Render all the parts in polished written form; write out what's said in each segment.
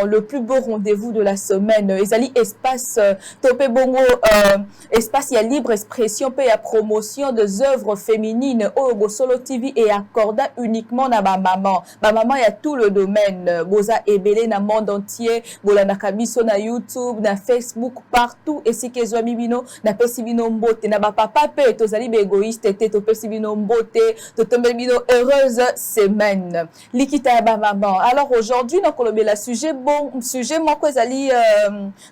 Le plus beau rendez-vous de la semaine. Ezali espace topé bongo espace il y a libre expression paix à promotion des œuvres féminines au Solo TV et accorda uniquement na ba maman. Ba maman il y a tout le domaine. Boza ebele na monde entier. Bolanda kabiso na YouTube, na Facebook partout et si kezwa mibino na pesi bino mbote na ba papa pe tozali be égoïste te to pesi bino mbote to tombe bino heureuse semaine. Likita ba maman. Alors aujourd'hui donc on a sujet moko ezali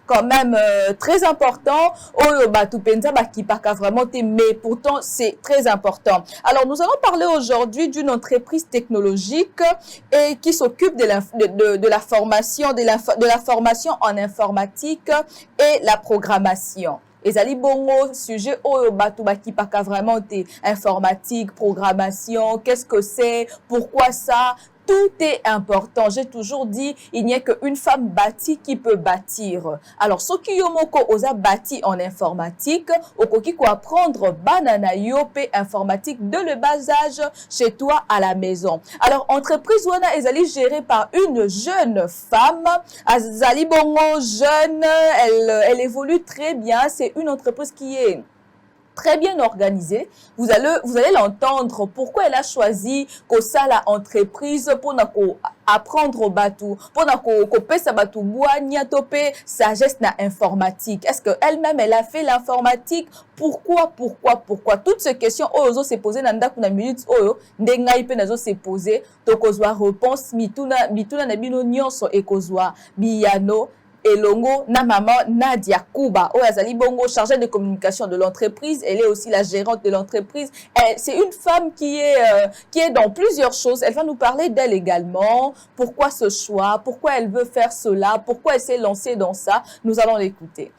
quand même très important oyo batu penza bakipaka vraiment te mais pourtant c'est très important. Alors nous allons parler aujourd'hui d'une entreprise technologique et qui s'occupe de la formation de la formation en informatique et la programmation. Ezali bongo sujet oyo batu bakipaka vraiment te informatique, programmation, qu'est-ce que c'est, pourquoi ça? Tout est important. J'ai toujours dit, il n'y a qu'une femme bâtie qui peut bâtir. Alors, ce qui yomoko osa bâti en informatique, okoki ko apprendre banana yope informatique de le bas âge chez toi à la maison. Alors, entreprise wana ezali gérée par une jeune femme. Azali bongo jeune, elle évolue très bien. C'est une entreprise qui est très bien organisée. Vous allez l'entendre pourquoi elle a choisi que ça la entreprise pour apprendre au bateau, pour couper sa bateau boania topé sagesse na informatique. Est-ce que elle-même elle a fait l'informatique? Pourquoi toutes ces questions ozo se poser dans ndaku na minute oyo ndengai pe nazo se poser to kozwa réponse mituna na bino nyonso ekozwa biyano Elongo na maman Nadia Kuba Oyazali Bongo, chargée de communication de l'entreprise. Elle est aussi la gérante de l'entreprise. C'est une femme qui est dans plusieurs choses. Elle va nous parler d'elle également. Pourquoi ce choix? Pourquoi elle veut faire cela? Pourquoi elle s'est lancée dans ça? Nous allons l'écouter.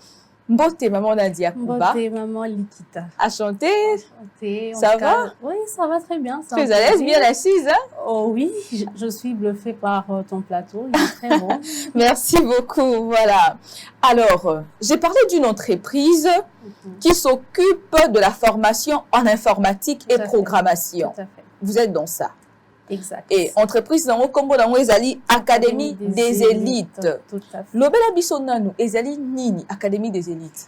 Mbote maman Nadia Kuba. Mbote maman Likita. Enchantée. Enchantée. Ça va? Oui, ça va très bien. Tu es à l'aise, bien assise, hein? Oh oui, je suis bluffée par ton plateau. Il est très bon. Merci beaucoup. Voilà. Alors, j'ai parlé d'une entreprise qui s'occupe de la formation en informatique et programmation. Tout à fait. Vous êtes dans ça. Exact. Et entreprise dans combo dans ezali Académie des élites. Tout à fait. Lobela bisonanu ezali nini Académie des élites.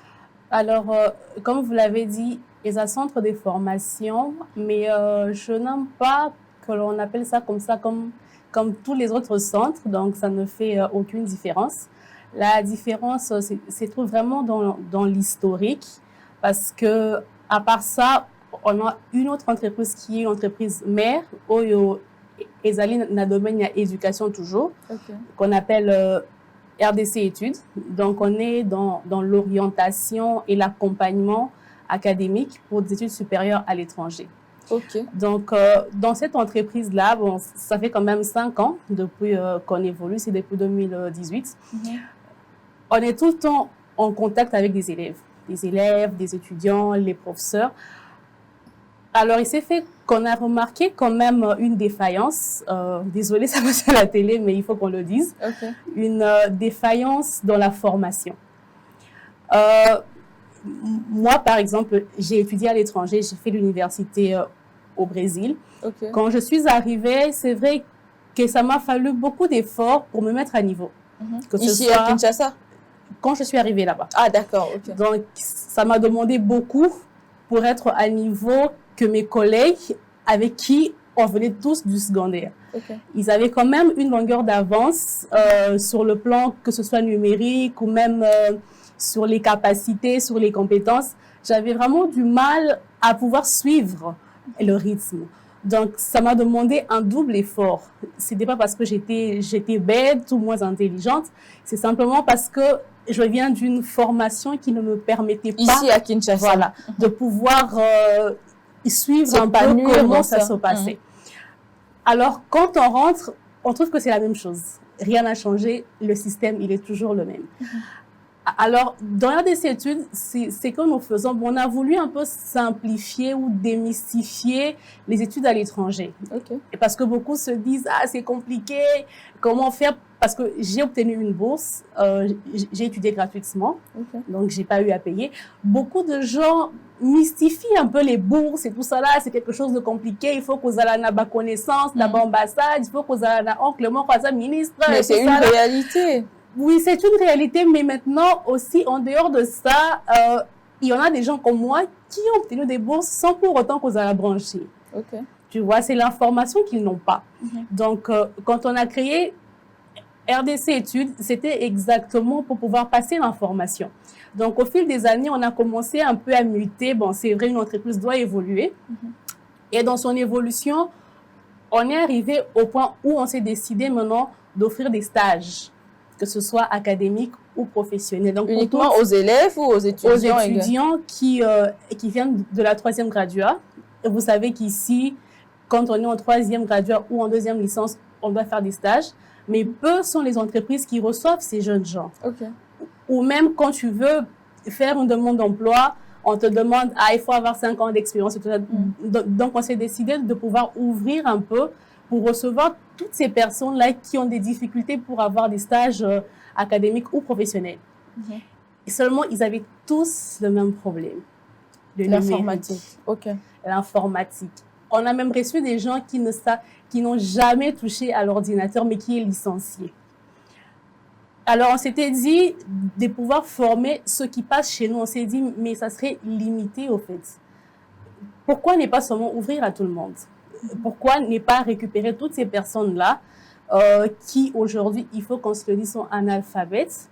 Alors comme vous l'avez dit, ils ont un centre de formation, mais je n'aime pas que l'on appelle ça comme tous les autres centres, donc ça ne fait aucune différence. La différence se trouve vraiment dans l'historique, parce que à part ça, on a une autre entreprise qui est une entreprise mère, Oyo Ezali na domaine ya éducation toujours, qu'on appelle RDC études. Donc on est dans l'orientation et l'accompagnement académique pour des études supérieures à l'étranger. Donc dans cette entreprise-là, bon, ça fait quand même 5 ans depuis qu'on évolue, c'est depuis 2018. On est tout le temps en contact avec des élèves, des étudiants, les professeurs. Alors, il s'est fait qu'on a remarqué quand même une défaillance. Désolée, ça passe à la télé, mais il faut qu'on le dise. Une défaillance dans la formation. Moi, par exemple, j'ai étudié à l'étranger. J'ai fait l'université au Brésil. Quand je suis arrivée, c'est vrai que ça m'a fallu beaucoup d'efforts pour me mettre à niveau. Ici à Kinshasa? Quand je suis arrivée là-bas. Ah, d'accord. Donc, ça m'a demandé beaucoup pour être à niveau que mes collègues avec qui on venait tous du secondaire. Ils avaient quand même une longueur d'avance sur le plan que ce soit numérique ou même sur les capacités, sur les compétences. J'avais vraiment du mal à pouvoir suivre le rythme. Donc, ça m'a demandé un double effort. Ce n'était pas parce que j'étais bête ou moins intelligente, c'est simplement parce que je viens d'une formation qui ne me permettait pas, ici à Kinshasa, voilà, de pouvoir suivre un peu comment ça se passait. Alors, quand on rentre, on trouve que c'est la même chose. Rien n'a changé, le système, il est toujours le même. Alors, dans RDC études, c'est que nous faisons, on a voulu un peu simplifier ou démystifier les études à l'étranger. Okay. Et parce que beaucoup se disent, ah, c'est compliqué, comment faire? Parce que j'ai obtenu une bourse, j'ai étudié gratuitement, donc j'ai pas eu à payer. Beaucoup de gens mystifient un peu les bourses et tout ça là, c'est quelque chose de compliqué, il faut que vous ayez une connaissance, la ambassade, il faut que vous ayez un oncle, mon cousin ministre. Mais c'est une réalité. Oui, c'est une réalité, mais maintenant aussi, en dehors de ça, il y en a des gens comme moi qui ont obtenu des bourses sans pour autant qu'on a branché. Okay. Tu vois, c'est l'information qu'ils n'ont pas. Donc, quand on a créé RDC Études, c'était exactement pour pouvoir passer l'information. Donc, au fil des années, on a commencé un peu à muter. Bon, c'est vrai, une entreprise doit évoluer. Et dans son évolution, on est arrivé au point où on s'est décidé maintenant d'offrir des stages, que ce soit académiques ou professionnels. Donc, uniquement aux élèves ou aux étudiants? Aux étudiants qui viennent de la 3e graduat. Et vous savez qu'ici, quand on est en 3e graduat ou en 2e licence, on doit faire des stages. Mais peu sont les entreprises qui reçoivent ces jeunes gens. Okay. Ou même quand tu veux faire une demande d'emploi, on te demande, ah, il faut avoir 5 ans d'expérience. Donc, on s'est décidé de pouvoir ouvrir un peu pour recevoir toutes ces personnes-là qui ont des difficultés pour avoir des stages académiques ou professionnels. Et seulement, ils avaient tous le même problème. L'informatique. Okay. L'informatique. On a même reçu des gens qui n'ont jamais touché à l'ordinateur, mais qui est licencié. Alors, on s'était dit de pouvoir former ceux qui passent chez nous. On s'est dit, mais ça serait limité, au fait. Pourquoi ne pas seulement ouvrir à tout le monde? Pourquoi ne pas récupérer toutes ces personnes-là qui, aujourd'hui, il faut qu'on se le dise, sont analphabètes?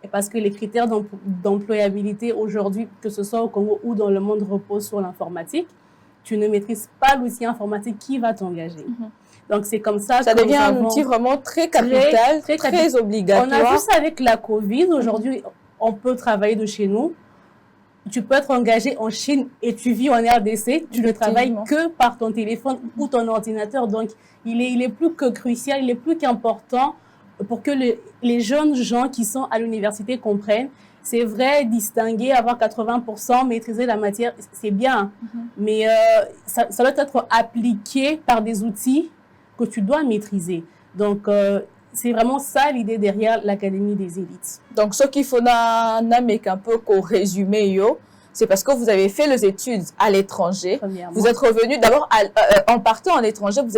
Et parce que les critères d'employabilité aujourd'hui, que ce soit au Congo ou dans le monde, reposent sur l'informatique. Tu ne maîtrises pas l'outil informatique, qui va t'engager? Donc, c'est comme ça. Ça devient un outil vraiment très capital, très obligatoire. On a vu ça avec la COVID. Aujourd'hui, on peut travailler de chez nous. Tu peux être engagé en Chine et tu vis en RDC. Tu ne travailles que par ton téléphone ou ton ordinateur. Donc, il est plus que crucial, il est plus qu'important pour que les jeunes gens qui sont à l'université comprennent. C'est vrai, distinguer, avoir 80%, maîtriser la matière, c'est bien. Mais ça doit être appliqué par des outils que tu dois maîtriser. Donc, c'est vraiment ça l'idée derrière l'Académie des élites. Donc, ce qu'il faut un peu qu'au résumé, c'est parce que vous avez fait les études à l'étranger. Vous êtes revenu d'abord en partant à l'étranger, vous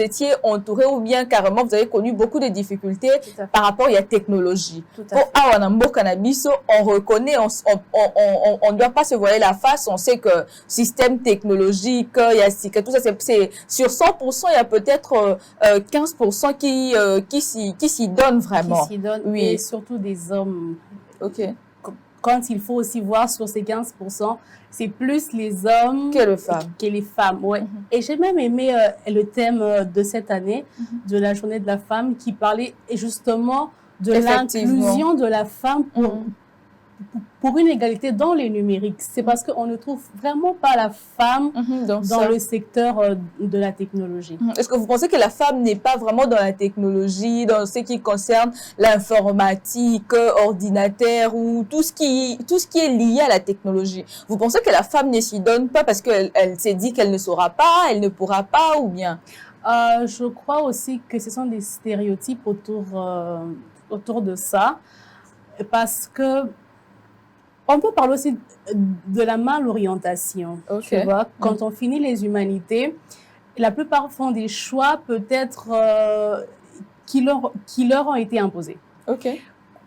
étiez entouré ou bien carrément vous avez connu beaucoup de difficultés par rapport à la technologie. On reconnaît, on ne doit pas se voiler la face. On sait que système technologique, il y a tout ça, c'est sur 100%, il y a peut-être 15% qui s'y donnent vraiment. Qui s'y donnent, oui. Et surtout des hommes. Ok. Quand il faut aussi voir sur ces 15%, c'est plus les hommes que les femmes. Ouais. Et j'ai même aimé le thème de cette année, de la journée de la femme, qui parlait justement de l'inclusion de la femme pour une égalité dans les numériques. C'est parce qu'on ne trouve vraiment pas la femme dans le secteur de la technologie. Est-ce que vous pensez que la femme n'est pas vraiment dans la technologie, dans ce qui concerne l'informatique, ordinateur ou tout ce qui est lié à la technologie? Vous pensez que la femme ne s'y donne pas parce qu'elle s'est dit qu'elle ne saura pas, elle ne pourra pas ou bien? Je crois aussi que ce sont des stéréotypes autour de ça, parce que on peut parler aussi de la malorientation. Tu vois, quand on finit les humanités, la plupart font des choix peut-être qui leur ont été imposés.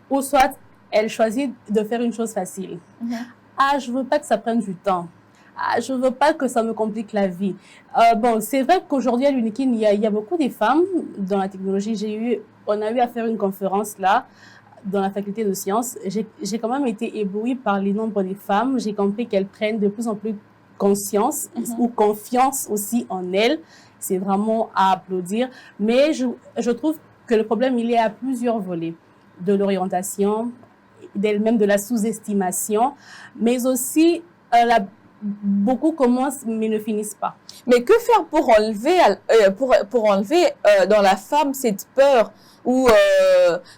Ou soit elles choisissent de faire une chose facile. Ah, je veux pas que ça prenne du temps. Ah, je veux pas que ça me complique la vie. Bon, c'est vrai qu'aujourd'hui à l'UNIKIN, il y a beaucoup de femmes dans la technologie. On a eu à faire une conférence là, dans la faculté de sciences. J'ai quand même été éblouie par les nombres des femmes. J'ai compris qu'elles prennent de plus en plus conscience ou confiance aussi en elles. C'est vraiment à applaudir. Mais je trouve que le problème, il est à plusieurs volets. De l'orientation, même de la sous-estimation, mais aussi beaucoup commencent mais ne finissent pas. Mais que faire pour enlever, pour enlever dans la femme cette peur ou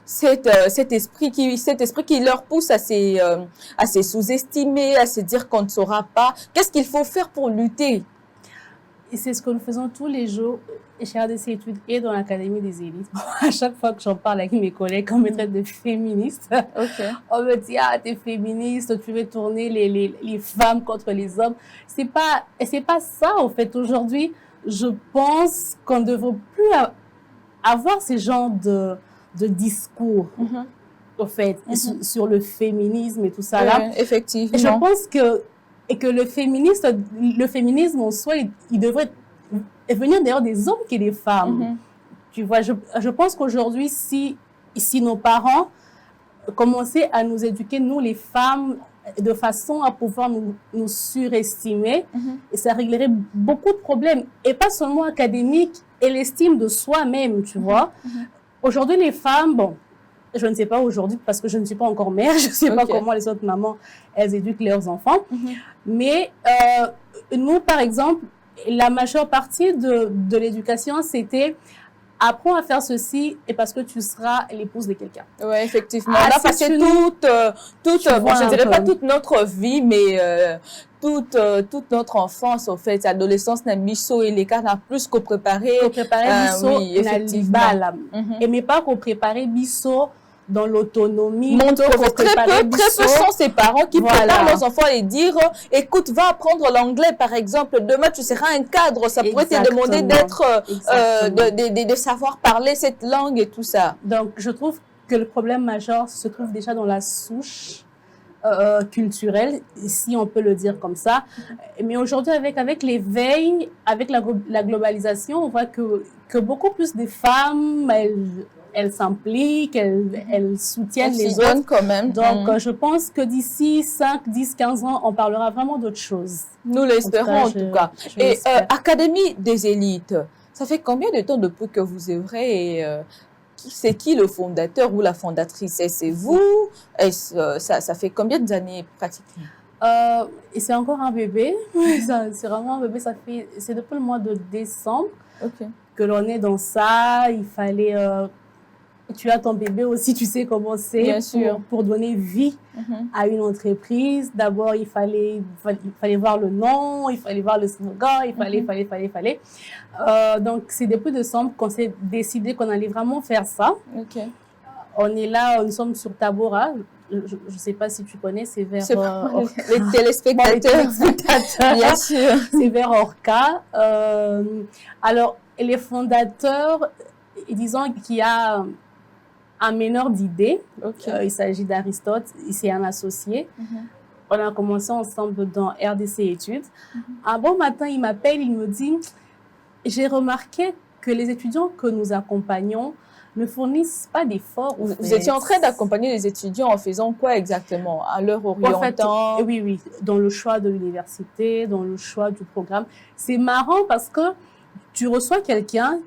cet esprit qui leur pousse à se sous-estimer, à se dire qu'on ne saura pas. Qu'est-ce qu'il faut faire pour lutter? Et c'est ce que nous faisons tous les jours chez RDC Études et dans l'Académie des élites. À chaque fois que j'en parle avec mes collègues, on me traite de féministe. On me dit, ah, t'es féministe, tu veux tourner les femmes contre les hommes. C'est pas ça, en fait. Aujourd'hui, je pense qu'on ne devrait plus avoir ce genre de discours, en fait, sur le féminisme et tout ça là. Effectivement. Et je pense que le féminisme en soi, il devrait venir d'ailleurs des hommes que des femmes. Tu vois, je pense qu'aujourd'hui, si nos parents commençaient à nous éduquer, nous les femmes, de façon à pouvoir nous surestimer, et ça réglerait beaucoup de problèmes, et pas seulement académiques, et l'estime de soi-même, tu vois. Aujourd'hui, les femmes, bon, je ne sais pas aujourd'hui parce que je ne suis pas encore mère, je ne sais pas comment les autres mamans, elles éduquent leurs enfants. Mais nous, par exemple, la majeure partie de l'éducation, c'était apprends à faire ceci et parce que tu seras l'épouse de quelqu'un. Oui, effectivement. On a passé toute je dirais pas toute notre vie, mais toute notre enfance, en fait, adolescence, n'a miso et les cas n'a plus qu'au préparer. Oui, effectivement. Et mais pas qu'au préparer biso dans l'autonomie. Très peu sont ces parents qui préparent leurs enfants et dire écoute, va apprendre l'anglais par exemple, demain tu seras un cadre, ça pourrait te demander d'être de savoir parler cette langue et tout ça. Donc je trouve que le problème majeur se trouve déjà dans la souche culturelle, si on peut le dire comme ça. Mais aujourd'hui, avec l'éveil, avec la globalisation, on voit que beaucoup plus de femmes, elles s'impliquent, elles soutiennent les autres. Quand même. Donc, je pense que d'ici 5, 10, 15 ans, on parlera vraiment d'autres choses. Nous l'espérons en tout cas. Et Académie des élites, ça fait combien de temps depuis que vous œuvrez et c'est qui le fondateur ou la fondatrice? C'est vous? Ça fait combien d'années pratiquement? Et c'est encore un bébé. C'est vraiment un bébé. C'est depuis le mois de décembre que l'on est dans ça. Il fallait... tu as ton bébé aussi, tu sais comment c'est pour donner vie à une entreprise. D'abord, il fallait voir le nom, il fallait voir le slogan, il fallait. Donc, c'est depuis décembre qu'on s'est décidé qu'on allait vraiment faire ça. On est là, nous sommes sur Tabora. Je ne sais pas si tu connais, c'est vers... les téléspectateurs. Bien sûr. C'est vers Orca. Alors, les fondateurs, disons qu'il y a un meneur d'idées. Il s'agit d'Aristote, c'est un associé. On a commencé ensemble dans RDC Études. Un bon matin, il m'appelle, il me dit « J'ai remarqué que les étudiants que nous accompagnons ne fournissent pas d'efforts. » Vous étiez en train d'accompagner les étudiants en faisant quoi exactement? À leur orientant? En fait, oui, dans le choix de l'université, dans le choix du programme. C'est marrant parce que tu reçois quelqu'un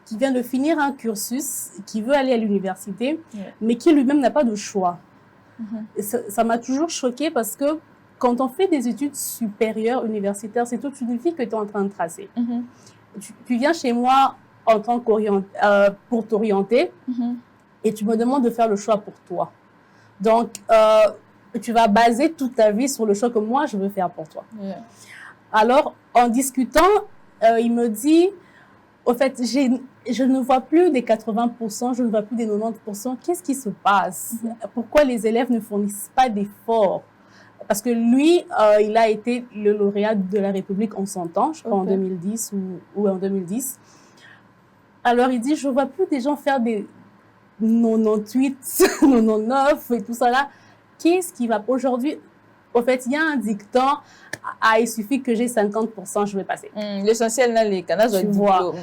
qui vient de finir un cursus, qui veut aller à l'université, mais qui lui-même n'a pas de choix. Ça m'a toujours choquée parce que quand on fait des études supérieures universitaires, c'est toute une vie que tu es en train de tracer. Tu viens chez moi en tant pour t'orienter et tu me demandes de faire le choix pour toi. Donc, tu vas baser toute ta vie sur le choix que moi, je veux faire pour toi. Alors, en discutant, il me dit... Au fait, je ne vois plus des 80%, je ne vois plus des 90%. Qu'est-ce qui se passe? Pourquoi les élèves ne fournissent pas d'efforts? Parce que lui, il a été le lauréat de la République en son temps, je crois en 2010 ou en 2010. Alors, il dit, je ne vois plus des gens faire des 98, 99 et tout ça là. Qu'est-ce qui va aujourd'hui? Au fait, il y a un dicton, il suffit que j'ai 50%, je vais passer. L'essentiel, là, les canards, tu vois.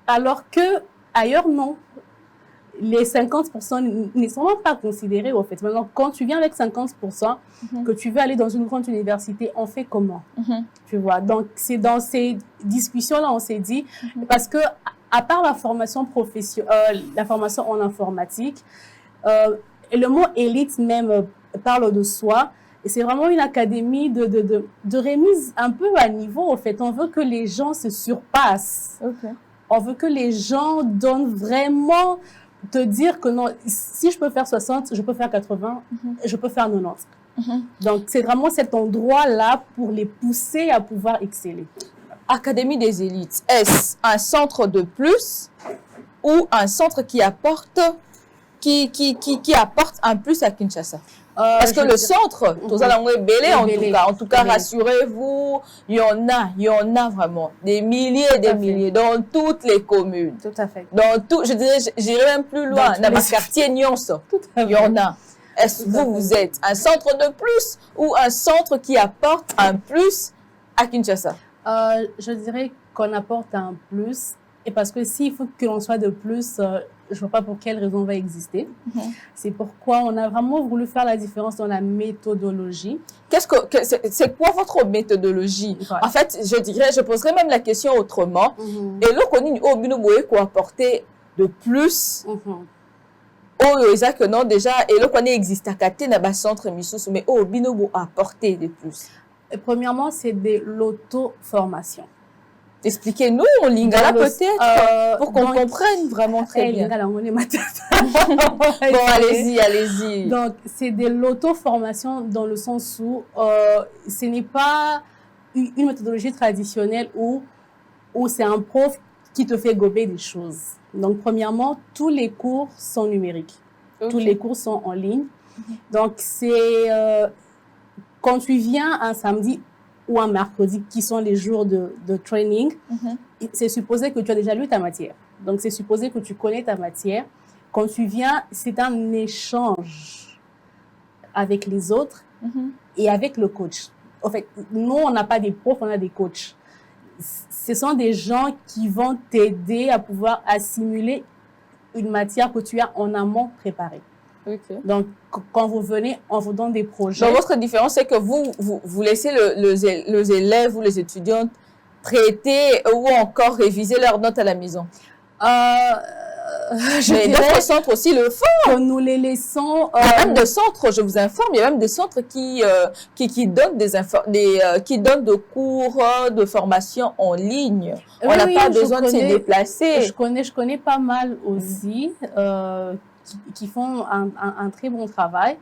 Alors que ailleurs, non. Les 50% ne sont même pas considérés, au fait. Maintenant, quand tu viens avec 50%, que tu veux aller dans une grande université, on fait comment? Tu vois. Donc, c'est dans ces discussions-là, on s'est dit, parce que, à part la formation professionnelle, la formation en informatique, le mot élite même parle de soi. c'est vraiment une académie de remise un peu à niveau, en fait. On veut que les gens se surpassent. Ok. On veut que les gens donnent vraiment, te dire que non, si je peux faire 60, je peux faire 80, je peux faire 90. Donc, c'est vraiment cet endroit-là pour les pousser à pouvoir exceller. Académie des élites, est-ce un centre de plus ou un centre qui apporte un plus à Kinshasa? Parce que le centre, tout ça, on est belé en tout cas, rassurez-vous, il y en a vraiment des milliers et des milliers dans toutes les communes. Tout à fait. Dans tout, je dirais, j'irai même plus loin, dans ma quartier Nyonso, il y en a. Est-ce que vous êtes un centre de plus ou un centre qui apporte un plus à Kinshasa? Je dirais qu'on apporte un plus, et parce que s'il faut que l'on soit de plus, je ne vois pas pour quelle raison on va exister. C'est pourquoi on a vraiment voulu faire la différence dans la méthodologie. C'est quoi votre méthodologie? En fait, je poserais même la question autrement. Et là, qu'on apporter de plus. Que non, déjà, et là, qu'on existe à côté dans le centre Missous, mais binobo apporter de plus. Et premièrement, c'est de l'auto-formation. Expliquez-nous en lingala peut-être, pour qu'on comprenne vraiment très bien. Bon, allez-y. Donc, c'est de l'auto-formation dans le sens où ce n'est pas une méthodologie traditionnelle où c'est un prof qui te fait gober des choses. Donc, premièrement, tous les cours sont numériques. Okay. Tous les cours sont en ligne. Donc, c'est quand tu viens un samedi ou un mercredi, qui sont les jours de training, c'est supposé que tu as déjà lu ta matière. Donc, c'est supposé que tu connais ta matière. Quand tu viens, c'est un échange avec les autres et avec le coach. En fait, nous, on n'a pas des profs, on a des coachs. Ce sont des gens qui vont t'aider à pouvoir assimiler une matière que tu as en amont préparée. Okay. Donc, quand vous venez, on vous donne des projets. Donc, votre différence, c'est que vous laissez les élèves ou les étudiants prêter ou encore réviser leurs notes à la maison. Mais d'autres centres aussi le font. Que nous les laissons. Il y a même des centres, je vous informe, il y a même des centres qui donnent qui donnent des cours de formation en ligne. On n'a pas besoin de se déplacer. Je connais pas mal aussi. Qui font un très bon travail.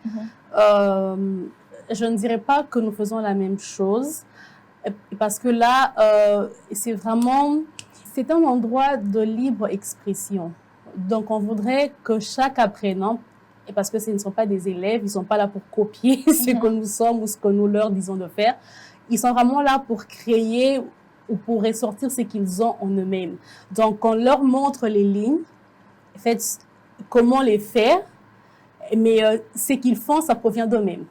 Je ne dirais pas que nous faisons la même chose, parce que là, c'est un endroit de libre expression. Donc, on voudrait que chaque apprenant, et parce que ce ne sont pas des élèves, ils ne sont pas là pour copier ce que nous sommes ou ce que nous leur disons de faire, ils sont vraiment là pour créer ou pour ressortir ce qu'ils ont en eux-mêmes. Donc, on leur montre les lignes, faites comment les faire, mais ce qu'ils font, ça provient d'eux-mêmes.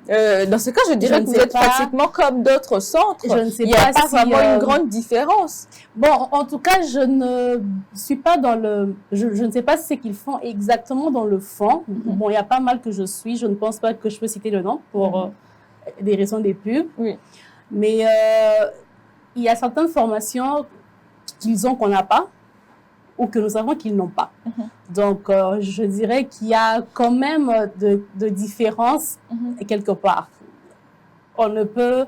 Dans ce cas, je dirais que vous êtes pratiquement comme d'autres centres. Je ne sais Il n'y a pas vraiment une grande différence. Bon, en tout cas, je ne suis pas dans le... Je ne sais pas ce qu'ils font exactement dans le fond. Bon, il y a pas mal que je suis. Je ne pense pas que je peux citer le nom pour des raisons des pubs. Oui. Mais il y a certaines formations qu'ils ont qu'on n'a pas, ou que nous savons qu'ils n'ont pas. Donc, je dirais qu'il y a quand même de différences quelque part. On ne peut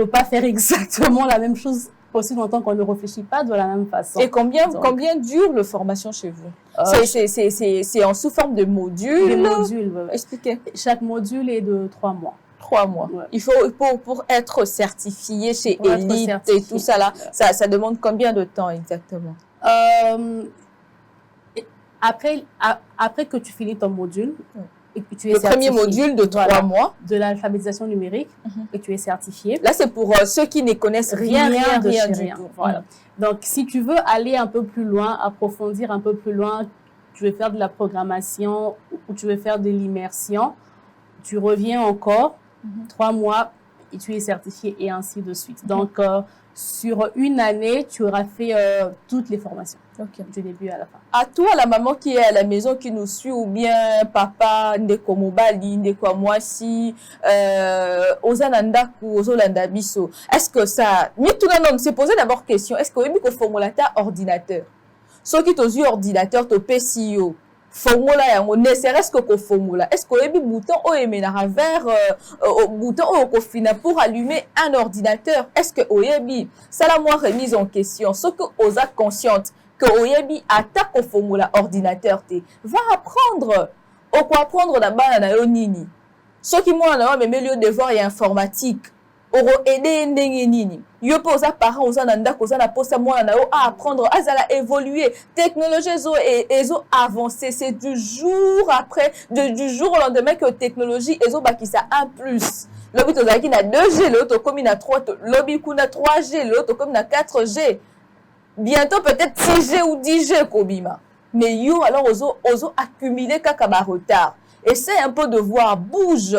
pas faire exactement la même chose aussi longtemps qu'on ne réfléchit pas de la même façon. Et combien dure la formation chez vous? C'est en sous forme de modules? Des modules, oui. Expliquez. Chaque module est de 3 mois. 3 mois. Ouais. Il faut pour être certifié chez Elite et tout ça là, ça demande combien de temps exactement? Après que tu finis ton module, et que tu es le premier module de 3 mois de l'alphabétisation numérique, et tu es certifié. Là, c'est pour ceux qui ne connaissent rien du tout. Voilà. Donc, si tu veux aller un peu plus loin, approfondir un peu plus loin, tu veux faire de la programmation ou tu veux faire de l'immersion, tu reviens encore 3 mois et tu es certifié et ainsi de suite. Donc, sur une année, tu auras fait toutes les formations, du début à la fin. À toi, la maman qui est à la maison, qui nous suit, ou bien papa, ndeko mobali, ndeko mwasi, ozananda ou ozolanda biso, est-ce que ça... Mais tout le monde s'est posé d'abord question, est-ce que vous avez un formulateur ordinateur? Ceux qui ont eu ordinateur, tu PCO, formula yango ne serait-ce que formula. Est-ce qu'il y a un bouton vers bouton fina pour allumer un ordinateur? Est-ce que oyebi ça la moi remise en question ce que osa consciente que oyebi attaque au formula ordinateur te va apprendre au quoi apprendre d'abord na yo nini ce qui moi na même lieu devoir et informatique oro aider ndenge nini yo posa parents osa na ndako osa na posa moi na yo à apprendre azala évoluer technologie ezo avancer c'est du jour après du jour au lendemain que technologie ezo bakisa un plus lobi tozaki na 2G l'autre comme na 3 lobi kuna 3G l'autre comme na 4G bientôt peut-être 6G ou 10G kobima mais yo alors ozo accumuler kaka ba retard essaie un peu de voir bouge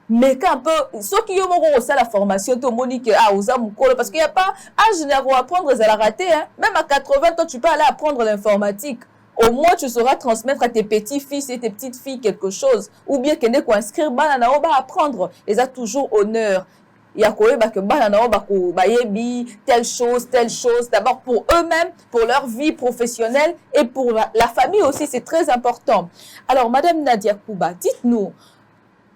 mais qu'un peu ceux qui ont aussi la formation tout monique ah osa mukolo parce qu'il y a pas un général apprendre à la rater hein même à 80 ans tu peux aller apprendre l'informatique au moins tu sauras transmettre à tes petits-fils et tes petites-filles quelque chose ou bien qu'elle n'est inscrire banana va apprendre et ça toujours honneur il y a quoi que banana ba yebi telle chose d'abord pour eux-mêmes pour leur vie professionnelle et pour la famille aussi c'est très important. Alors madame Nadia Kouba dites-nous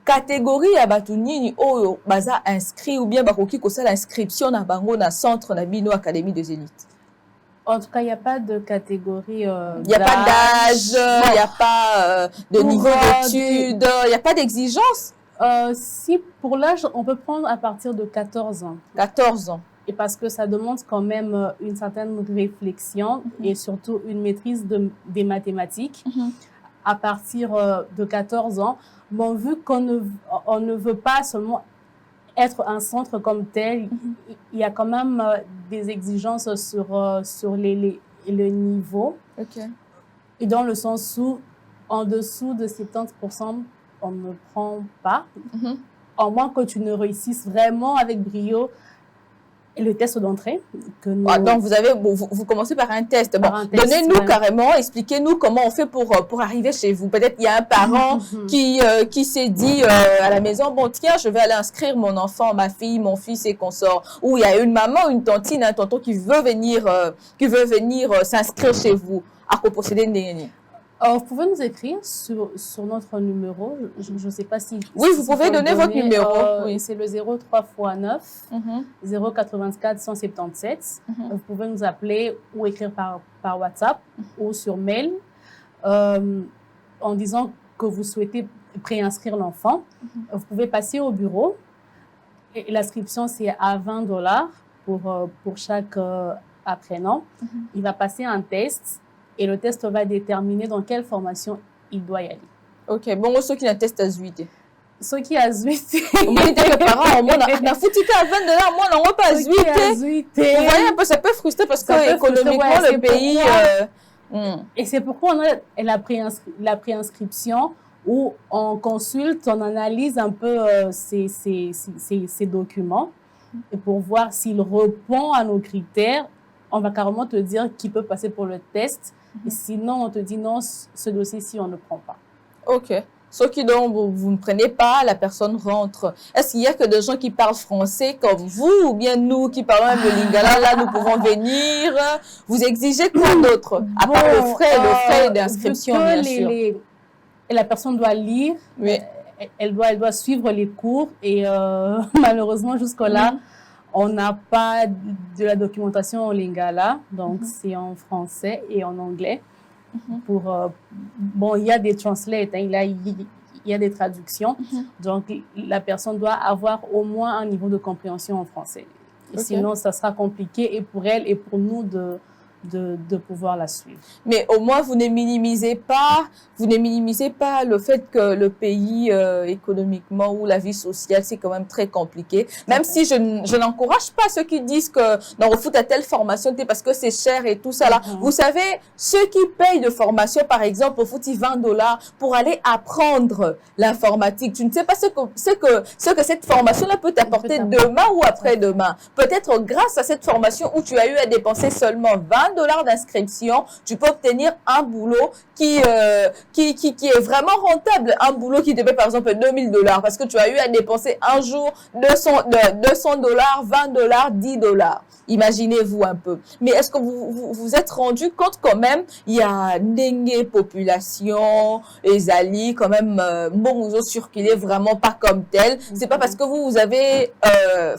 catégorie ya batu nini oyo baza inscrit ou bien bakoki kosala inscription na bango na centre na bino académie des élites. En tout cas, il n'y a pas de catégorie il n'y a pas d'âge, il n'y a pas de niveau d'études, il n'y a pas d'exigence. Si pour l'âge, on peut prendre à partir de 14 ans. 14 ans. Et parce que ça demande quand même une certaine réflexion et surtout une maîtrise des mathématiques. À partir de 14 ans, bon, vu qu'on ne veut pas seulement être un centre comme tel, il y a quand même des exigences sur le niveau. Okay. Et dans le sens où, en dessous de 70%, on ne prend pas. En moins que tu ne réussisses vraiment avec brio le test d'entrée. Donc, vous commencez par un test. Bon, donnez-nous carrément, expliquez-nous comment on fait pour arriver chez vous. Peut-être il y a un parent qui s'est dit à la maison, bon, tiens, je vais aller inscrire mon enfant, ma fille, mon fils et consorts. Ou il y a une maman, une tantine, un tonton qui veut venir s'inscrire chez vous. À quoi procéder? Vous pouvez nous écrire sur notre numéro. Je ne sais pas si... Oui, vous pouvez donner votre numéro. Oui. C'est le 03x9 084 177. Vous pouvez nous appeler ou écrire par WhatsApp ou sur mail en disant que vous souhaitez préinscrire l'enfant. Vous pouvez passer au bureau. Et l'inscription, c'est à $20 pour chaque apprenant. Il va passer un test. Et le test va déterminer dans quelle formation il doit y aller. Ok, bon, ceux qui ont un test à 8. Ceux qui ont 8. On dit que les parents, on a foutu à $20, moi, on n'a pas 8. Vous voyez un peu, ça peut frustrer parce que économiquement, le pays. Et c'est pourquoi on a la préinscription où on consulte, on analyse un peu ces documents et pour voir s'il répond à nos critères. On va carrément te dire qui peut passer pour le test. Et sinon, on te dit non, ce dossier-ci, on ne prend pas. OK. Ceux qui donc vous ne prenez pas, la personne rentre. Est-ce qu'il y a que des gens qui parlent français comme vous ou bien nous qui parlons un peu lingala, là, nous pouvons venir? Vous exigez quoi d'autre? À part le frais d'inscription, bien sûr. Et la personne doit lire. Oui. Elle doit suivre les cours. Et malheureusement, jusque-là, on n'a pas de la documentation en lingala, donc c'est en français et en anglais. Bon, il y a des translates, hein, il y a des traductions, donc la personne doit avoir au moins un niveau de compréhension en français. Et sinon, ça sera compliqué et pour elle et pour nous de pouvoir la suivre. Mais au moins, vous ne minimisez pas le fait que le pays économiquement ou la vie sociale, c'est quand même très compliqué. Même si je n'encourage pas ceux qui disent que non, on fout à telle formation parce que c'est cher et tout ça là. Vous savez, ceux qui payent de formation, par exemple, au fout $20 pour aller apprendre l'informatique. Tu ne sais pas ce que cette formation-là peut t'apporter demain ou après-demain. Peut-être grâce à cette formation où tu as eu à dépenser seulement $20, $20 d'inscription, tu peux obtenir un boulot qui est vraiment rentable. Un boulot qui te paie par exemple $2000 parce que tu as eu à dépenser un jour $200, $20, $10. Imaginez-vous un peu. Mais est-ce que vous êtes rendu compte quand même, il y a une population, ezali, quand même, bon, vous circulez vraiment pas comme tel. C'est pas parce que vous avez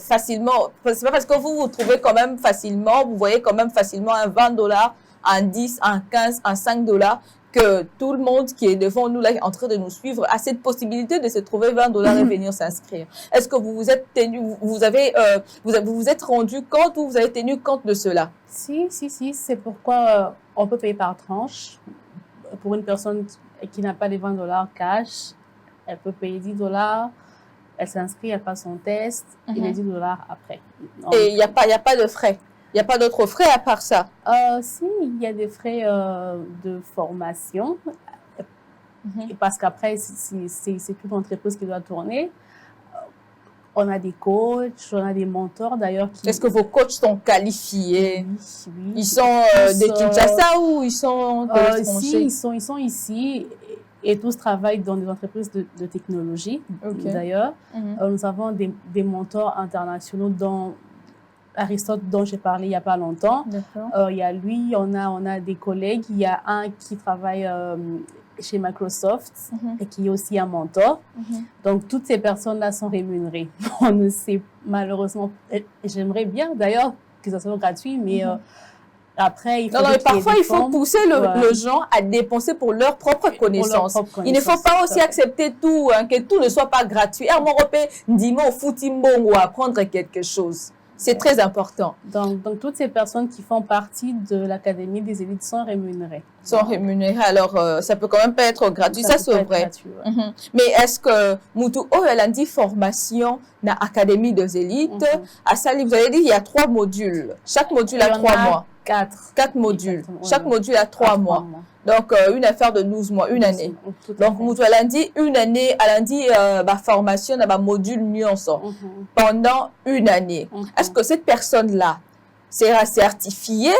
facilement, c'est pas parce que vous trouvez quand même facilement, vous voyez quand même facilement un $20, un 10, un 15, un $5 que tout le monde qui est devant nous là en train de nous suivre a cette possibilité de se trouver $20 et venir s'inscrire. Est-ce que vous vous êtes vous êtes rendu compte ou vous avez tenu compte de cela? Si, c'est pourquoi on peut payer par tranche. Pour une personne qui n'a pas les $20 cash, elle peut payer $10, elle s'inscrit, elle passe son test, et les $10 après. Donc, et il n'y a pas de frais? Il n'y a pas d'autres frais à part ça? Si, il y a des frais de formation, parce qu'après, c'est toute l'entreprise qui doit tourner. On a des coachs, on a des mentors d'ailleurs. Est-ce que vos coachs sont qualifiés? Oui. Ils sont de Kinshasa ou ils sont de l'étranger? Si, ils sont ici et tous travaillent dans des entreprises de technologie d'ailleurs. Nous avons des mentors internationaux dont Aristote, dont j'ai parlé il n'y a pas longtemps. Il y a lui, on a des collègues. Il y a un qui travaille chez Microsoft et qui est aussi un mentor. Donc, toutes ces personnes-là sont rémunérées. On ne sait malheureusement, j'aimerais bien d'ailleurs que ça soit gratuit, mais après, il faut mais parfois, il faut pousser le gens à dépenser pour leur propre connaissance. Il ne faut pas aussi accepter tout, que tout ne soit pas gratuit. Mon repère, dis-moi au footing ou apprendre quelque chose. C'est très important. Donc, toutes ces personnes qui font partie de l'Académie des élites sont rémunérées. Sont rémunérées. Alors, ça peut quand même pas être gratuit. Ça c'est vrai. Gratuit, Mais est-ce que Moutou, elle a dit formation dans l'Académie des élites. À Sali, vous avez dit il y a 3 modules. Chaque module a 3 mois. 4 modules. Chaque module a 3 mois. Donc, une affaire de 12 mois, une année. Donc, Moutou, elle a dit une année, elle a dit formation dans le module nuance pendant une année. Est-ce que cette personne-là sera certifiée?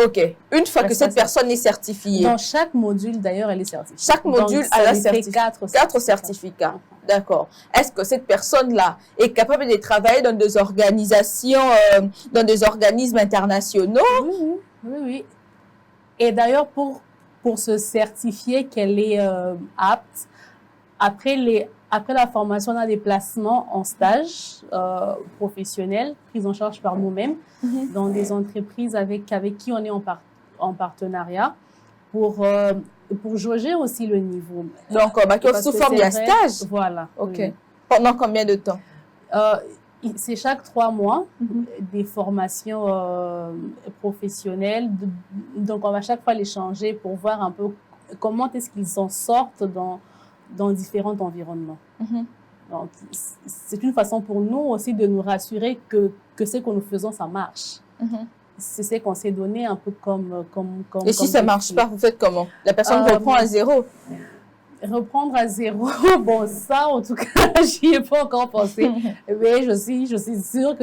Ok. Une fois que cette personne est certifiée. Dans chaque module, d'ailleurs, elle est certifiée. Chaque module a la certificat. 4 certificats. D'accord. Est-ce que cette personne-là est capable de travailler dans des organisations, dans des organismes internationaux? Oui. Et d'ailleurs, pour se certifier qu'elle est apte, après la formation, on a des placements en stage professionnel, pris en charge par nous-mêmes, dans des entreprises avec qui on est en partenariat pour jauger aussi le niveau. Donc, sous forme de stage? Voilà. OK. Oui. Pendant combien de temps? C'est chaque 3 mois des formations professionnelles. Donc, on va chaque fois les changer pour voir un peu comment est-ce qu'ils s'en sortent dans différents environnements. Donc, c'est une façon pour nous aussi de nous rassurer que ce que nous faisons, ça marche. C'est ce qu'on s'est donné un peu comme et si ça ne marche pas, vous faites comment? La personne reprend à zéro? Reprendre à zéro, bon, ça, en tout cas, j'y ai pas encore pensé. Mais je suis sûre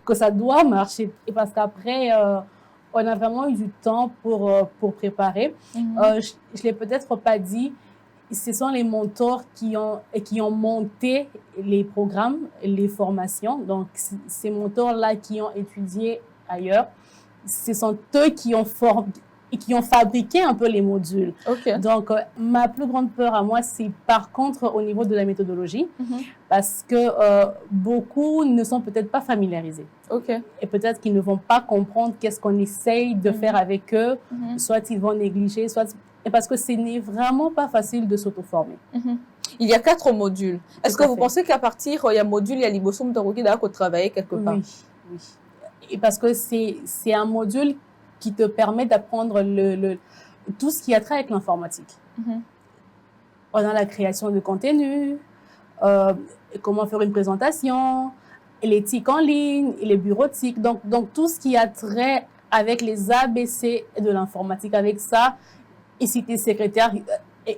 que ça doit marcher. Et parce qu'après, on a vraiment eu du temps pour préparer. Je l'ai peut-être pas dit, ce sont les mentors qui ont monté les programmes, les formations. Donc, ces mentors-là qui ont étudié ailleurs, ce sont eux qui ont fabriqué un peu les modules. Donc, ma plus grande peur à moi, c'est par contre au niveau de la méthodologie, parce que beaucoup ne sont peut-être pas familiarisés. Et peut-être qu'ils ne vont pas comprendre qu'est-ce qu'on essaye de faire avec eux, soit ils vont négliger, et parce que ce n'est vraiment pas facile de s'auto-former. Il y a 4 modules. Est-ce que vous pensez qu'à partir, il y a un module, il y a l'Ibosoum Taroki d'accord travailler quelque part? Oui. Et parce que c'est un module qui te permet d'apprendre tout ce qui a trait avec l'informatique. On a la création de contenu, comment faire une présentation, l'éthique en ligne, et les bureautiques. Donc, tout ce qui a trait avec les ABC de l'informatique. Avec ça, et si tu es secrétaire,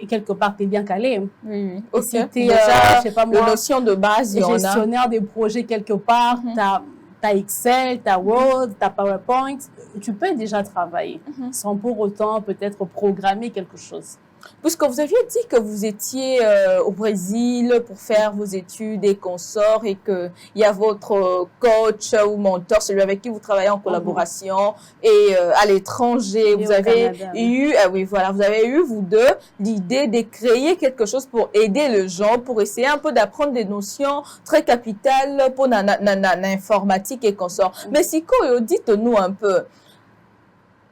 quelque part, tu es bien calé. Oui. Si tu es, je sais pas moi, la notion de base, il y en a. Gestionnaire des projets quelque part, tu as Excel, tu as Word, tu as PowerPoint, tu peux déjà travailler sans pour autant peut-être programmer quelque chose. Puisque vous aviez dit que vous étiez au Brésil pour faire vos études et consorts et qu'il y a votre coach ou mentor, celui avec qui vous travaillez en collaboration et à l'étranger, vous avez eu, oui, voilà, vous avez eu, vous deux, l'idée de créer quelque chose pour aider les gens, pour essayer un peu d'apprendre des notions très capitales pour l'informatique et consorts. Mais si dites-nous un peu,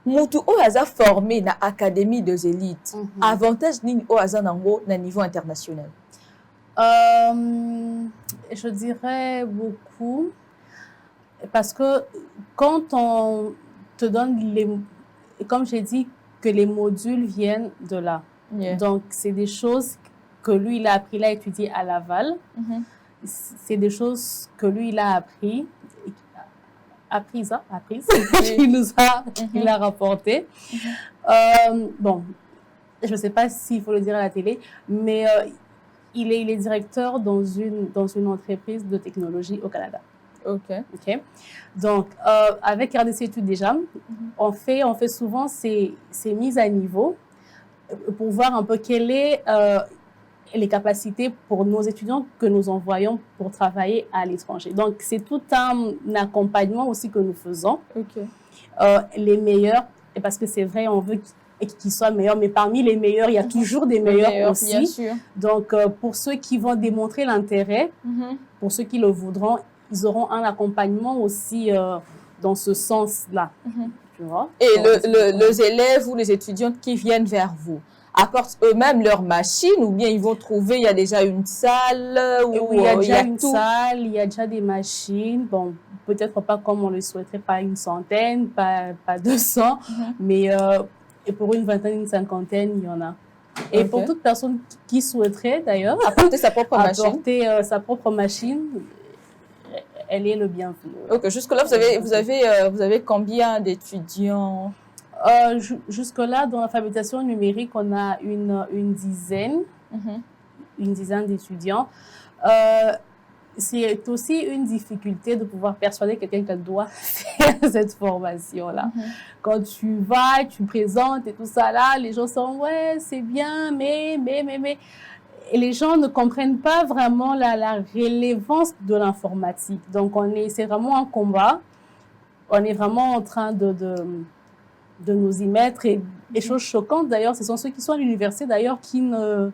mutu oyo aza formé na académie des élites, avantage nini oyo aza nango na niveau international? Je dirais beaucoup, parce que quand on te donne comme j'ai dit, que les modules viennent de là. Donc, c'est des choses que lui, il a appris, il a étudié à Laval. C'est des choses que lui, il a appris. Il a rapporté. Bon, je ne sais pas s'il faut le dire à la télé, mais il est directeur dans une entreprise de technologie au Canada. OK. Donc, avec RDC Études déjà, on fait souvent ces mises à niveau pour voir un peu quelle est les capacités pour nos étudiants que nous envoyons pour travailler à l'étranger. Donc, c'est tout un accompagnement aussi que nous faisons. Les meilleurs, et parce que c'est vrai, on veut qu'ils soient meilleurs, mais parmi les meilleurs, il y a toujours des meilleurs aussi. Bien sûr. Donc, pour ceux qui vont démontrer l'intérêt, pour ceux qui le voudront, ils auront un accompagnement aussi dans ce sens-là. Tu vois? Et les élèves ou les étudiants qui viennent vers vous apportent eux-mêmes leur machine ou bien ils vont trouver, il y a déjà une salle ou oui, il y a déjà une salle, il y a déjà des machines. Bon, peut-être pas comme on le souhaiterait, pas une centaine, pas 200, mais et pour une vingtaine, une cinquantaine, il y en a. Et pour toute personne qui souhaiterait d'ailleurs apporter sa propre machine, elle est le bienvenu. Ok, jusque-là, vous avez combien d'étudiants? Jusque-là, dans l'alphabétisation numérique, on a une dizaine d'étudiants. C'est aussi une difficulté de pouvoir persuader quelqu'un qu'elle doit faire cette formation-là. Quand tu vas, tu présentes et tout ça là, les gens sont ouais, c'est bien, mais. Et les gens ne comprennent pas vraiment la rélevance de l'informatique. Donc, c'est vraiment un combat. On est vraiment en train de nous y mettre. Et les choses choquantes, d'ailleurs, ce sont ceux qui sont à l'université, d'ailleurs, qui ne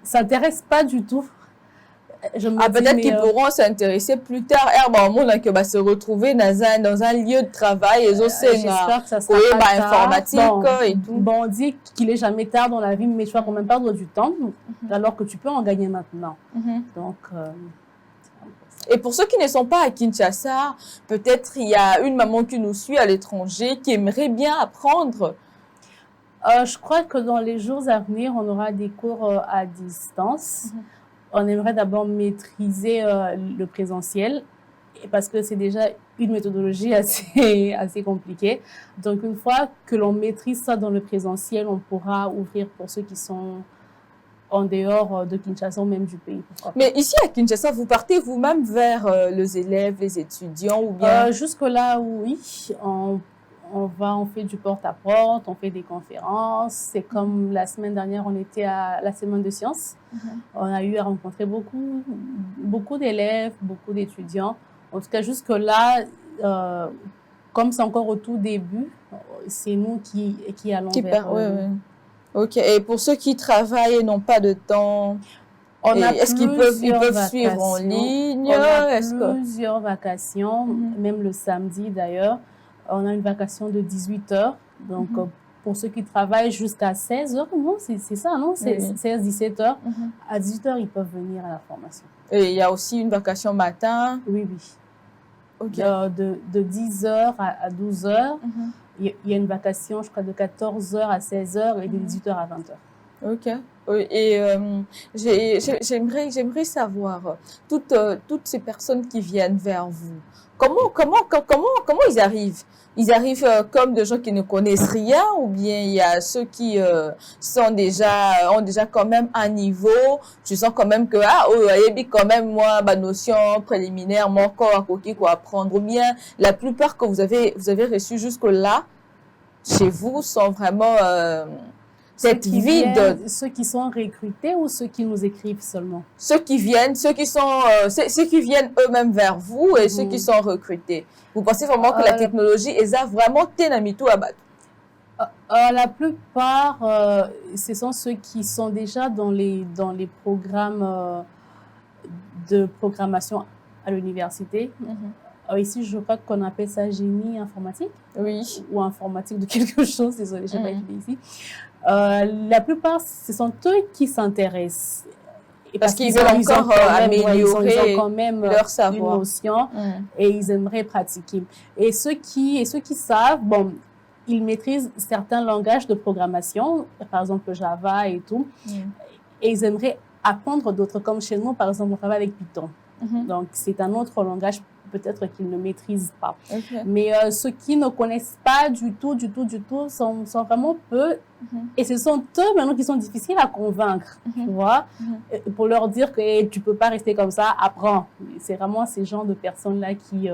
s'intéressent pas du tout. Peut-être qu'ils pourront s'intéresser plus tard. On va se retrouver dans un lieu de travail. J'espère que ça sera pas informatique et tout. Bon, on dit qu'il n'est jamais tard dans la vie, mais tu vas quand même perdre du temps, alors que tu peux en gagner maintenant. Donc, et pour ceux qui ne sont pas à Kinshasa, peut-être il y a une maman qui nous suit à l'étranger qui aimerait bien apprendre. Je crois que dans les jours à venir, on aura des cours à distance. On aimerait d'abord maîtriser le présentiel parce que c'est déjà une méthodologie assez compliquée. Donc, une fois que l'on maîtrise ça dans le présentiel, on pourra ouvrir pour ceux qui sont en dehors de Kinshasa ou même du pays. Mais ici à Kinshasa, vous partez vous-même vers les élèves, les étudiants ou bien? Jusque-là, oui. On fait du porte-à-porte, on fait des conférences. C'est comme la semaine dernière, on était à la semaine de sciences. On a eu à rencontrer beaucoup d'élèves, beaucoup d'étudiants. En tout cas, jusque-là, comme c'est encore au tout début, c'est nous qui allons vers eux. Ok. Et pour ceux qui travaillent et n'ont pas de temps, est-ce qu'ils peuvent suivre en ligne? On a plusieurs vacations, même le samedi d'ailleurs. On a une vacation de 18 heures. Donc, pour ceux qui travaillent jusqu'à 16 heures, non, c'est ça, non? C'est 16-17 heures. À 18 heures, ils peuvent venir à la formation. Et il y a aussi une vacation matin? Oui. Okay. De 10 heures à 12 heures. Il y a une vacation, je crois, de 14 heures à 16 heures et de 18 heures à 20 heures. Oui, et j'aimerais savoir, toutes ces personnes qui viennent vers vous, comment ils arrivent? Ils arrivent comme des gens qui ne connaissent rien, ou bien il y a ceux qui ont déjà quand même un niveau, tu sens quand même que, ah, oh, et puis quand même, moi, ma notion préliminaire, mon corps à coquille, quoi apprendre, ou bien la plupart que vous avez reçus jusque-là, chez vous, sont vraiment cette vide. Ceux qui sont recrutés ou ceux qui nous écrivent seulement? Ceux qui viennent, ceux qui viennent eux-mêmes vers vous et ceux qui sont recrutés. Vous pensez vraiment que la technologie, elle a vraiment tout à battre? La plupart, ce sont ceux qui sont déjà dans les programmes de programmation à l'université. Ici, je crois qu'on appelle ça génie informatique. Oui. Ou informatique de quelque chose, désolé, je n'ai pas étudié ici. La plupart, ce sont eux qui s'intéressent. Parce qu'ils veulent encore améliorer ils ont quand même leur savoir. Une notion et ils aimeraient pratiquer. Et ceux qui savent, bon, ils maîtrisent certains langages de programmation, par exemple Java et tout, et ils aimeraient apprendre d'autres, comme chez nous, par exemple, on travaille avec Python. Donc, c'est un autre langage peut-être qu'ils ne maîtrisent pas. Mais ceux qui ne connaissent pas du tout sont vraiment peu. Et ce sont eux maintenant qui sont difficiles à convaincre, tu vois, pour leur dire que hey, tu ne peux pas rester comme ça, apprends. C'est vraiment ces genres de personnes-là qui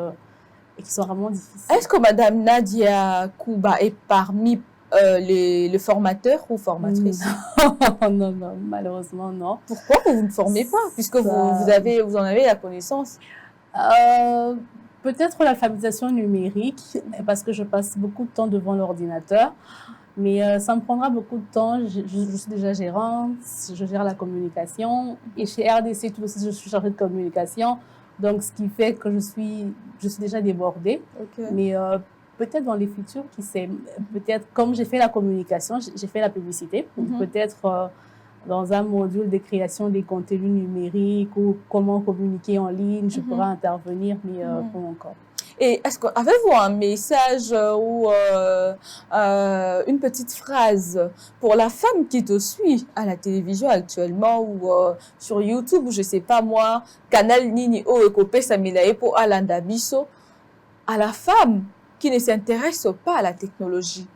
sont vraiment difficiles. Est-ce que Madame Nadia Kouba est parmi les formateurs ou formatrices? Non, malheureusement, non. Pourquoi vous ne formez pas, puisque vous en avez la connaissance? Peut-être l'alphabétisation numérique, parce que je passe beaucoup de temps devant l'ordinateur, mais ça me prendra beaucoup de temps. Je suis déjà gérante, je gère la communication, et chez RDC, tout aussi, je suis chargée de communication, donc ce qui fait que je suis déjà débordée. Mais peut-être dans les futurs, qui sait, peut-être comme j'ai fait la communication, j'ai fait la publicité, peut-être dans un module de création des contenus numériques ou comment communiquer en ligne, je pourrais intervenir, mais pas encore. Et avez-vous un message ou une petite phrase pour la femme qui te suit à la télévision actuellement ou sur YouTube, ou je ne sais pas moi, Canal Nini O Ekopé Samilae pour Alanda Bisso, à la femme qui ne s'intéresse pas à la technologie?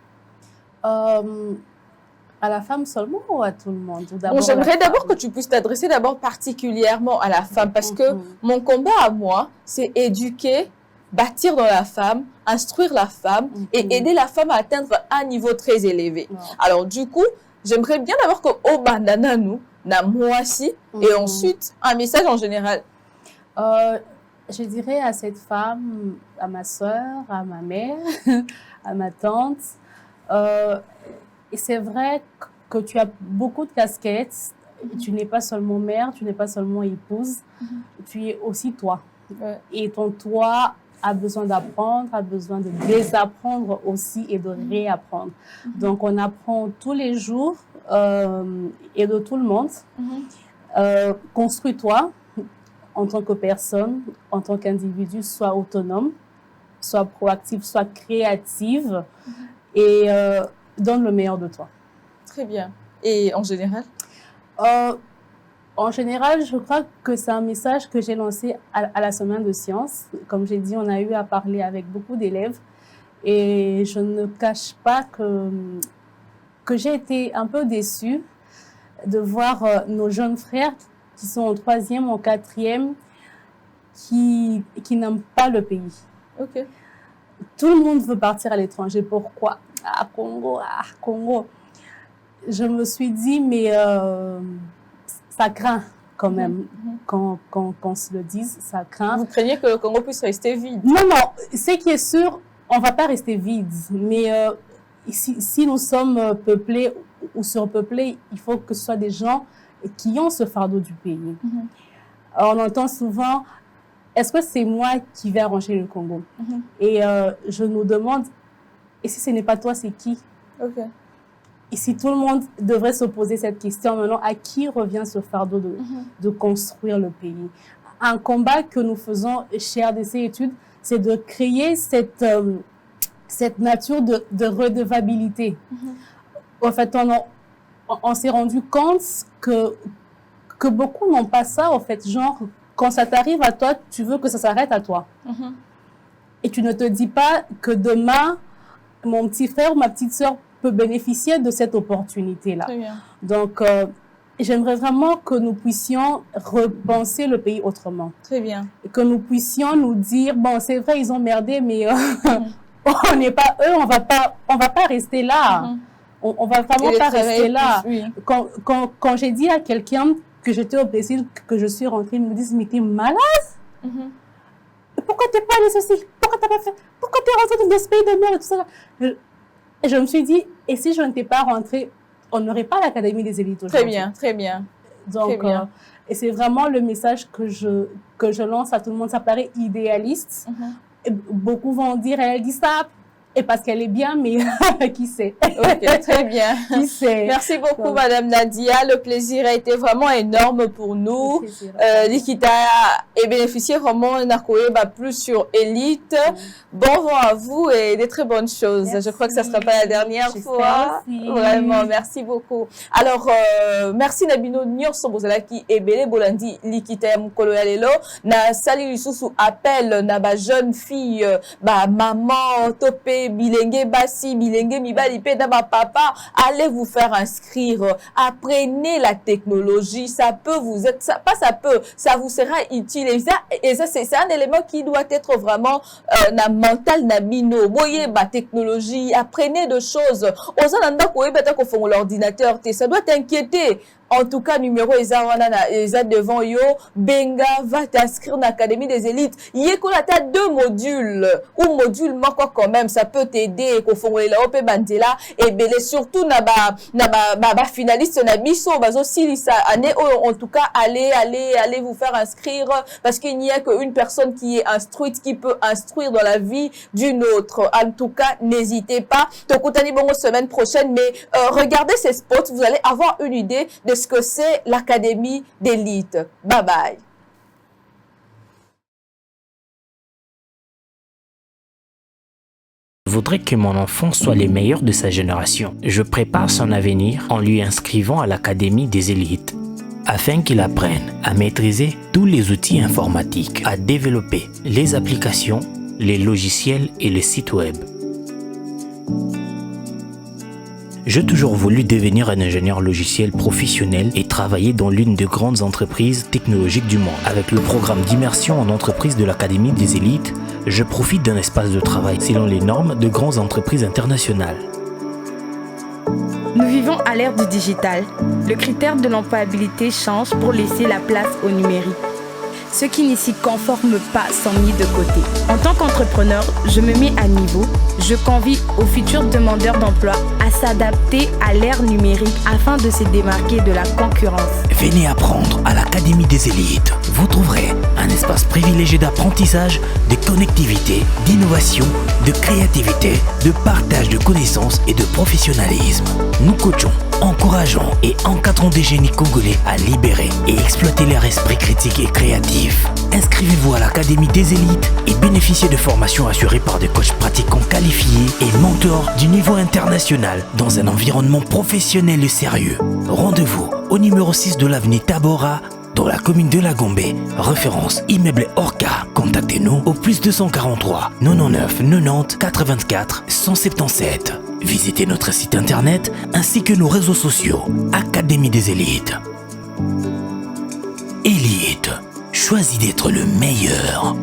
À la femme seulement ou à tout le monde? J'aimerais d'abord que tu puisses t'adresser d'abord particulièrement à la femme, parce que mon combat à moi, c'est éduquer, bâtir dans la femme, instruire la femme et aider la femme à atteindre un niveau très élevé. Alors du coup, j'aimerais bien d'abord que au bandana nous, na moi si, et ensuite un message en général. Je dirais à cette femme, à ma soeur, à ma mère, à ma tante, et c'est vrai que tu as beaucoup de casquettes. Tu n'es pas seulement mère, tu n'es pas seulement épouse, tu es aussi toi. Et ton toi a besoin d'apprendre, a besoin de désapprendre aussi et de réapprendre. Donc, on apprend tous les jours et de tout le monde. Construis-toi en tant que personne, en tant qu'individu, sois autonome, sois proactive, sois créative et donne le meilleur de toi. Très bien. Et en général? En général, je crois que c'est un message que j'ai lancé à la semaine de sciences. Comme j'ai dit, on a eu à parler avec beaucoup d'élèves et je ne cache pas que j'ai été un peu déçue de voir nos jeunes frères qui sont en 3e, en 4e, qui n'aiment pas le pays. Tout le monde veut partir à l'étranger. Pourquoi? Congo. Je me suis dit, mais ça craint quand même, quand se le dise, ça craint. Vous craignez que le Congo puisse rester vide? Non, ce qui est sûr, on ne va pas rester vide. Mais si nous sommes peuplés ou surpeuplés, il faut que ce soit des gens qui ont ce fardeau du pays. Alors, on entend souvent, est-ce que c'est moi qui vais arranger le Congo? Et je nous demande, et si ce n'est pas toi, c'est qui? Et si tout le monde devrait se poser cette question maintenant, à qui revient ce fardeau de construire le pays? Un combat que nous faisons chez RDC Études, c'est de créer cette nature de redevabilité. En fait, on s'est rendu compte que beaucoup n'ont pas ça, en fait. Genre, quand ça t'arrive à toi, tu veux que ça s'arrête à toi. Et tu ne te dis pas que demain, mon petit frère ou ma petite sœur peut bénéficier de cette opportunité-là. Très bien. Donc, j'aimerais vraiment que nous puissions repenser le pays autrement. Très bien. Et que nous puissions nous dire, bon, c'est vrai, ils ont merdé, mais on n'est pas eux, on va pas rester là. On va vraiment pas rester là. Oui. Quand j'ai dit à quelqu'un que j'étais au Brésil, que je suis rentrée, ils me disent, mais t'es malade? Pourquoi t'es pas allé ceci? Pourquoi t'as pas fait? Pourquoi t'es rentrée dans ce pays de merde et tout ça? Et je me suis dit, et si je n'étais pas rentrée, on n'aurait pas l'Académie des élites aujourd'hui. Très bien, très bien. Donc, très bien. Et c'est vraiment le message que je lance à tout le monde. Ça paraît idéaliste. Et beaucoup vont dire, elle dit ça, et parce qu'elle est bien, mais qui sait? Ok, très bien. Qui sait? Merci beaucoup, Madame Nadia. Le plaisir a été vraiment énorme pour nous. Likita et bénéficier vraiment d'un plus sur Élite. Bon vent à vous et des très bonnes choses. Merci. Je crois que ça ne sera pas la dernière fois. Aussi. Vraiment, merci beaucoup. Alors, merci Nabino Nyonso Bozalaki et Bele Bolandi Likita Mukolo Yalelo. Na sali lisusu appel na ba jeune fille, ba maman, topé, bilenge basi, bilenge mibali pe na ba papa. Allez vous faire inscrire. Apprenez la technologie. Ça peut vous être, ça peut, ça vous sera utile. Et ça c'est un élément qui doit être vraiment na mental na bino. Boye ba technologie. Apprenez de choses. Ozananda koye beta ko font l'ordinateur. Ça doit t'inquiéter. En tout cas, numéro Eza devant yo, Benga va t'inscrire dans l'Académie des élites. Yekola t'as 2 modules, ou module quoi quand même, ça peut t'aider, qu'au fond, la OP Bandela, et belé surtout, na ba finaliste, na biso, bazo silisa, année, en tout cas, allez vous faire inscrire, parce qu'il n'y a qu'une personne qui est instruite, qui peut instruire dans la vie d'une autre. En tout cas, n'hésitez pas. Tokutani Bongo semaine prochaine, mais regardez ces spots, vous allez avoir une idée de ce que c'est l'Académie d'élite. Bye bye. Je voudrais que mon enfant soit le meilleur de sa génération. Je prépare son avenir en lui inscrivant à l'Académie des élites, afin qu'il apprenne à maîtriser tous les outils informatiques, à développer les applications, les logiciels et les sites web. J'ai toujours voulu devenir un ingénieur logiciel professionnel et travailler dans l'une des grandes entreprises technologiques du monde. Avec le programme d'immersion en entreprise de l'Académie des élites, je profite d'un espace de travail selon les normes de grandes entreprises internationales. Nous vivons à l'ère du digital. Le critère de l'employabilité change pour laisser la place au numérique. Ceux qui n'y s'y conforment pas sont mis de côté. En tant qu'entrepreneur, je me mets à niveau. Je convie aux futurs demandeurs d'emploi à s'adapter à l'ère numérique afin de se démarquer de la concurrence. Venez apprendre à l'Académie des élites. Vous trouverez un espace privilégié d'apprentissage, de connectivité, d'innovation, de créativité, de partage de connaissances et de professionnalisme. Nous coachons, encourageons et encadrons des génies congolais à libérer et exploiter leur esprit critique et créatif. Inscrivez-vous à l'Académie des élites et bénéficiez de formations assurées par des coachs pratiquants qualifiés et mentors du niveau international dans un environnement professionnel et sérieux. Rendez-vous au numéro 6 de l'avenue Tabora, dans la commune de La Gombe, référence immeuble Orca. Contactez-nous au +243 99 90 84 177. Visitez notre site internet ainsi que nos réseaux sociaux. Académie des élites. Élite, choisis d'être le meilleur.